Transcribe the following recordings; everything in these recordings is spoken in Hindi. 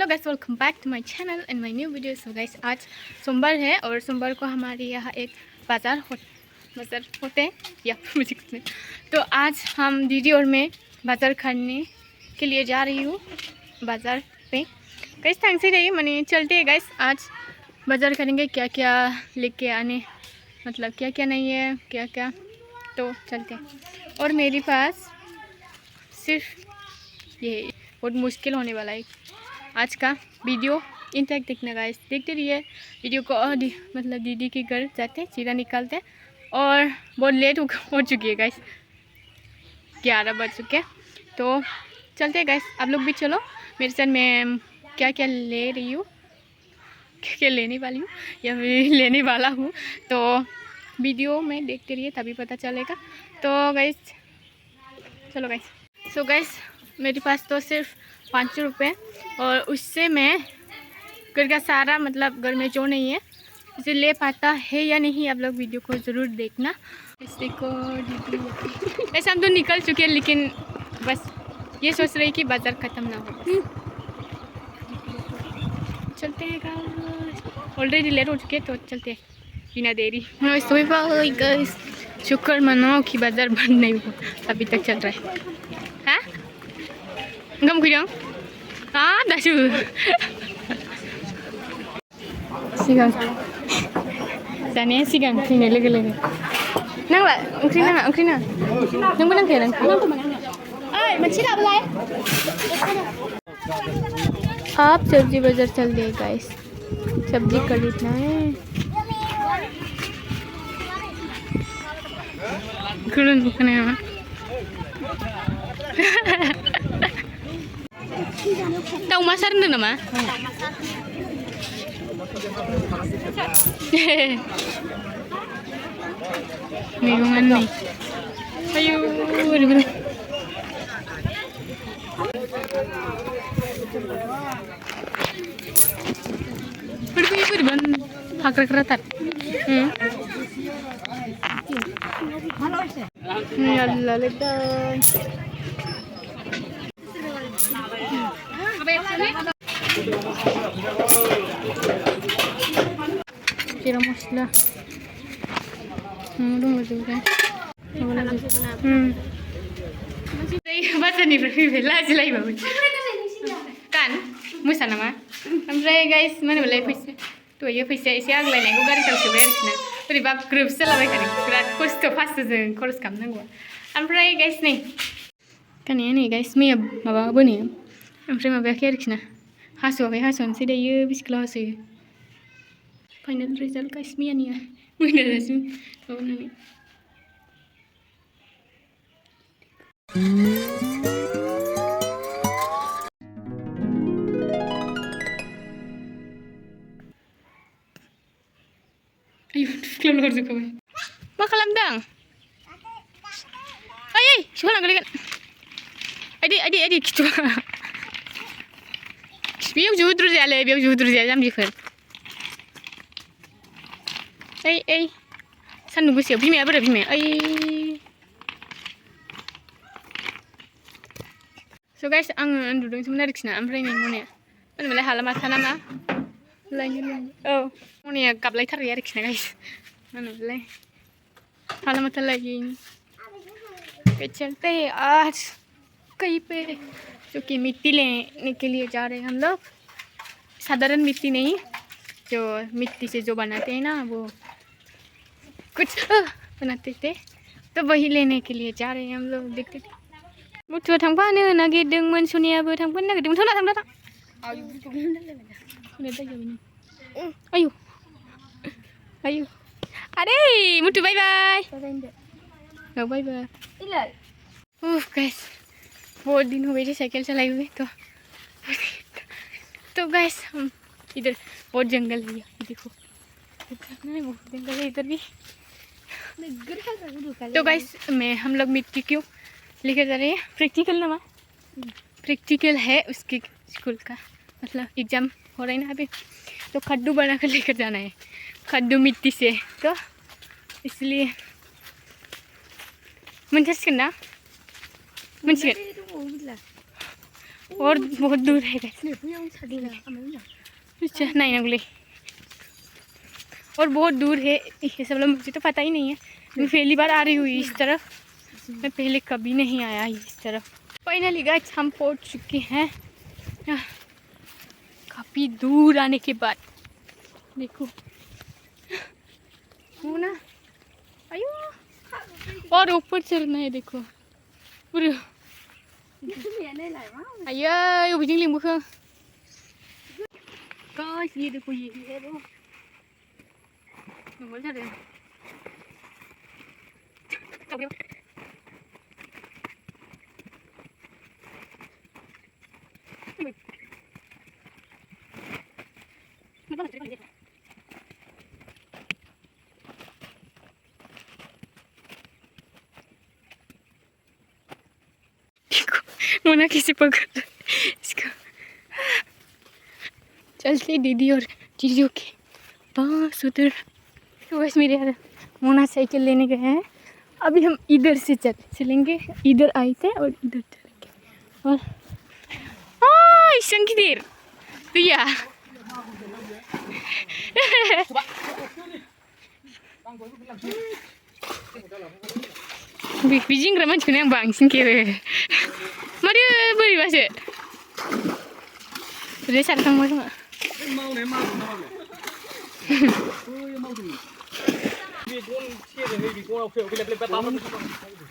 Hello guys, welcome back to my channel and my new video. So guys, आज सोमवार है और सोमवार को हमारे यहाँ एक बाज़ार होते हैं या मुझे कुछ नहीं। तो आज हम दीदी और मैं बाज़ार करने के लिए जा रही हूँ बाज़ार पे। गाइस थैंक से रही मैंने चलते हैं गाइस, आज बाज़ार करेंगे। क्या क्या लेके आने, मतलब क्या क्या नहीं है, क्या क्या, तो चलते हैं। और मेरे पास सिर्फ ये बहुत मुश्किल होने वाला है आज का वीडियो, इन तक देखना गाइस, देखते रहिए वीडियो को। और मतलब दीदी के घर जाते हैं, चीरा निकालते हैं और बहुत लेट हो चुकी है गाइस, 11 बज चुके हैं। तो चलते हैं गाइस, आप लोग भी चलो मेरे साथ। मैं क्या क्या ले रही हूँ, क्या क्या लेने वाली हूँ या फिर लेने वाला हूँ, तो वीडियो में देखते रहिए तभी पता चलेगा। तो गाइस चलो गाइस। सो गाइस, मेरे पास तो सिर्फ 5 रुपये और उससे मैं घर का सारा, मतलब घर में जो नहीं है उसे ले पाता है या नहीं, आप लोग वीडियो को ज़रूर देखना। इससे को दीदी ऐसा हम तो निकल चुके हैं, लेकिन बस ये सोच रही कि बाज़ार ख़त्म ना हो। चलते हैं गाइस, ऑलरेडी लेट हो चुके हैं तो चलते हैं बिना देरी। गाइस शुक्र मनाओ कि बाज़ार बंद नहीं हुआ, अभी तक चल रहा है। हाँ गम खुजों हाँ दासु सिगां जाने सिगां फैनाय लोगो लोगो नांला ओंख्रि नाङा नोंबो नांखाया ओइ मोनसे लाबोलाय। आप सब्जी बाजार चल दिए गाइस, सब्जी खरीदना है। खुलन बुkan ya tahu masar nih nama bingungan nih. Ayo bener-bener berban hakrak-ratat. Yalla ledan kira mosla dong juga बाजारनिफ्राय फैबाय लाजिलायबाबो गान मोसा नामा। ओमफ्राय गाइस मा होनोमोनलाय, दहायो फैसाया एसे आग्लायनायखौ गारियाव सोबाय आरोखि ना, बोरैबा ग्रोबसो जालाबायखादों, बिराद खस्थ' फास्ट'जों खरस खालामनांगौ। ओमफ्राय गाइस नै गाननाया नै गाइस मैया माबाबोनो, ओमफ्राय माबायाखै आरोखि ना, हास'वाखै, हास'नोसै दायो बिसिखौल' हास'यो। फाइनाल रिजाल्ट गाइस मैयानिया मोनाजासिम माबानानै। Ayo, kelam luar juga. Mak kelam dang. Ay, suka lang kan. Adi gitu. Biar jauh terus ya, jam jikar. Ay, san nunggu siapa? Bime apa dah bime? Ay. So guys, ang duduk sebentar di sana. Amray nih mana? Mana malah halaman sana mah. Lain. Oh, mana ya kablai thar ya di sana guys. Mana malah halaman lagi. चलते हैं आज कहीं पे, जो कि मिट्टी लेने के लिए जा रहे हैं हम लोग। साधारण मिट्टी नहीं, जो मिट्टी से जो बनाते हैं ना, वो कुछ बनाते थे, तो वही लेने के लिए जा रहे हैं हम लोग। देखते थे मुठुआ थांफानो नागिरदोंमोन, सुनियाबो थांफानो नागिरदोंमोन। थांला आयु अरे मुठु bye bye bye bye. Guys बहुत दिन हो गए थे साइकिल चलाई हुए, तो गाइस हम इधर बहुत जंगल है, देखो बहुत जंगल है इधर भी। तो गाइस हम लोग मिट्टी क्यों लेकर जा रहे हैं, प्रैक्टिकल ना, प्रैक्टिकल है उसके स्कूल का, मतलब एग्जाम हो रहा है ना अभी, तो खड्डू बना कर लेकर जाना है, खड्डू मिट्टी से, तो इसलिए मोनसिगोन ना मोनसिगोन और बहुत दूर है guys। नहीं नगले और बहुत दूर है ये सब लोग, मुझे तो पता ही नहीं है। मैं पहली बार आ रही हूँ इस तरफ, मैं पहले कभी नहीं आया इस तरफ। फाइनली गाइस हम पहुँच चुके हैं काफ़ी दूर आने के बाद। देखो वो ना, आयो और ऊपर चढ़ना है देखो पूरे। आयो बिजली लिंबू का गाइस, ये देखो ये है वो बोल जा रहे हैं। मोना किसी पकड़ इसको। चलते दीदी और जीजू के पास उधर। तो बस मेरे यार मोना साइकिल लेने गए हैं। अभी हम इधर से चलेंगे, इधर आए थे और इधर चलेंगे। और इसकी देर तो या बिजिंग रमन छुने आं बांसिन केबे मारे बोरैबासो रे सारखांबाय खोमा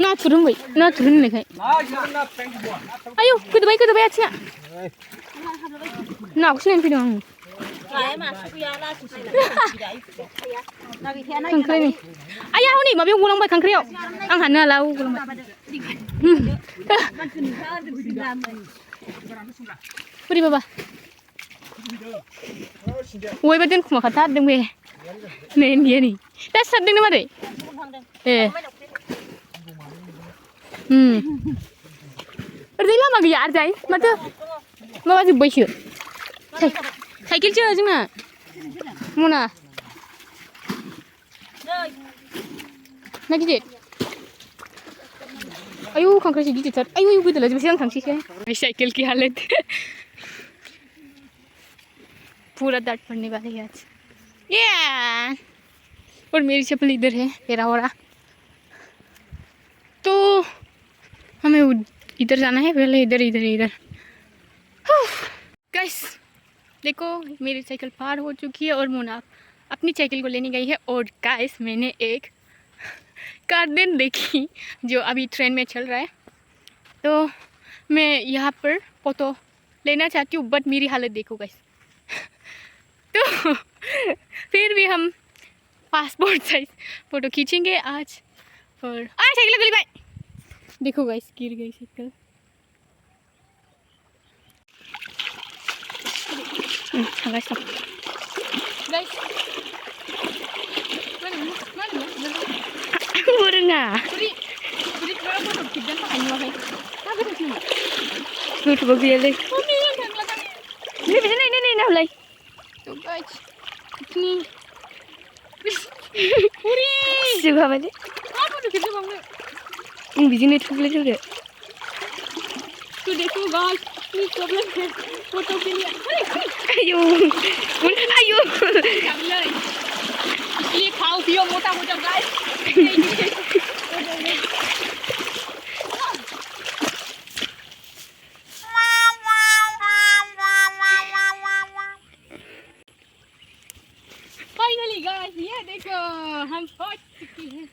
नाथुर होननायखाय आयौ गोदोबाय आथिङा नाखौसो नायनो फैदों आं। खांख्राइ आया हनै माबायाव गलांबाय खांख्राइयाव आं हाननो हाला गलांबाय। बोरै बाबा बयबो दोनखुमाखाथारदों बे नै गैया नै दा सारदों ना मारै ए ओरैजाय लामा गैया आरजाय माथो माबाजोब्बायसो साइकेलसो जोंना मना ना गिदिर। आयु खांख्राइसो गिदिरथार। आयु गोदोलाजोबसै आं थांसैसो। साइकिल की हालत पूरा दर्द पड़ने वाला है आज। और मेरी चप्पल इधर है तेरा हो रहा। तो हमें इधर जाना है, पहले इधर इधर इधर। गाइस देखो मेरी साइकिल पार हो चुकी है और मोना अपनी साइकिल को लेने गई है। और गाइस मैंने एक गार्डन देखी जो अभी ट्रेन में चल रहा है, तो मैं यहाँ पर फ़ोटो लेना चाहती हूँ, बट मेरी हालत देखो गाइस। तो फिर भी हम पासपोर्ट साइज फ़ोटो खींचेंगे आज। और साइकिल गली भाई देखो गाइस गिर गई साइकिल। बिजने ठुकले ठुके तो देखो गाइस प्लीज प्रॉब्लम है फोटो के लिए। आयो आयो इसलिए खाओ पियो मोटा हो जाओ गाइस। फाइनली गाइस ये देखो हम पहुंच चुके हैं।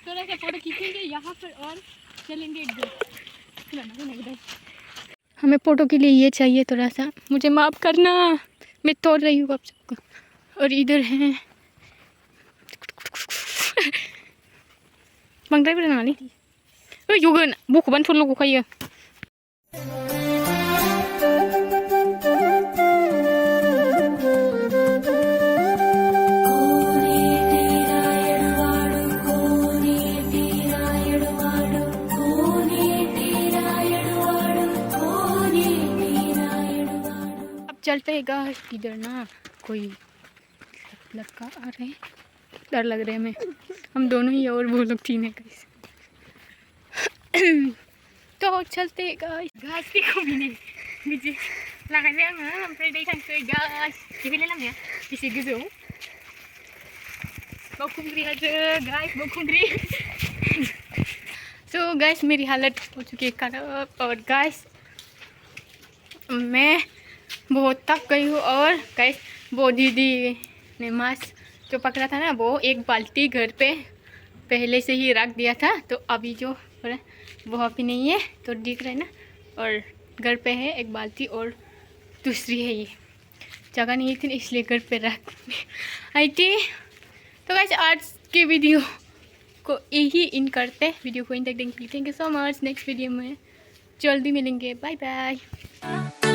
थोड़ा सा फोटो खींचेंगे यहाँ पर और चलेंगे इधर। हमें फ़ोटो के लिए ये चाहिए थोड़ा सा, मुझे माफ़ करना, मैं तोड़ रही हूँ आप सबको। और इधर हैं बांद्राय बना ली युगन बखबान थोड़ लोगों खाइयो। चलते हैं गाइस, इधर ना कोई लड़का आ रहे हैं, डर लग रहा है हमें। हम दोनों ही और वो लोग तीन है गाइस। तो चलते गाइस गाइस देखो बिनि बिदि लागायबाय आङो ओमफ्राय दै थांसै गाइस बेखौलाय लामाया बेसे गोजौ बावखुंग्रि हाजो गाइस बावखुंग्रि सो गाइस मेरी हालत हो चुकी है खराब और गाइस मैं बहुत थक गई हूँ और गाइस वो दीदी ने मांस जो पकड़ा था ना वो एक बाल्टी घर पे पहले से ही रख दिया था, तो अभी जो हो रहा है वो अभी नहीं है, तो दिख रहा है ना। और घर पे है एक बाल्टी और दूसरी है, ये जगह नहीं थी इसलिए घर पे रख आई थी। तो गाइस आज की वीडियो को यही इन करते, वीडियो को इन तक देखने के लिए thank you so much. Next video में जल्दी मिलेंगे, बाय बाय।